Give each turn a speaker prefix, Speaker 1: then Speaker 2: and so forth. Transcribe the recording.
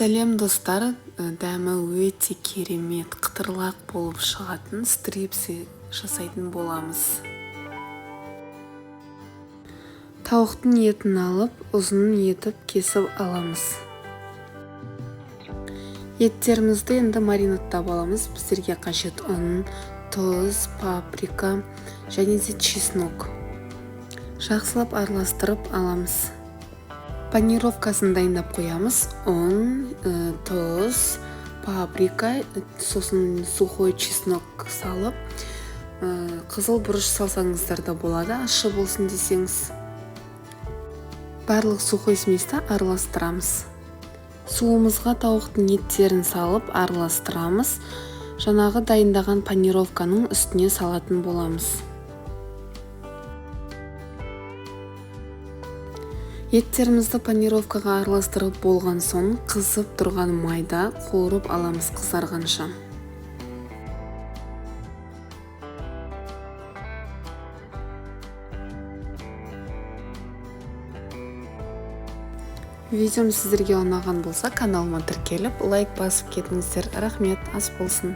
Speaker 1: Сәлем достар, дәмі өте керемет, қытырлақ болып шығатын стрипсы жасайтын боламыз. Тауықтың етін алып, ұзын етіп кесіп аламыз. Еттерімізді енді маринадтап аламыз. Біздерге қажет ұн, тұз, паприка және де чеснок. Жақсылап араластырып аламыз. Панировкасын дайындап қоямыз. Ұн, тұз, паприка, сосын сухой чеснок салып, қызыл бұрыш салсаңыздар да болады, ащы болсын десеңіз. Барлық сухой сместі араластырамыз. Суымызға тауықтың еттерін салып араластырамыз. Жаңағы дайындаған панировканың үстіне салатын боламыз. Еттерімізді панировкаға араластырып болған соң, қызып тұрған майда қуырып аламыз қызарғанша. Видеом сіздерге ұнаған болса, каналыма тіркеліп, лайк басып кетіңіздер. Рахмет, ас болсын.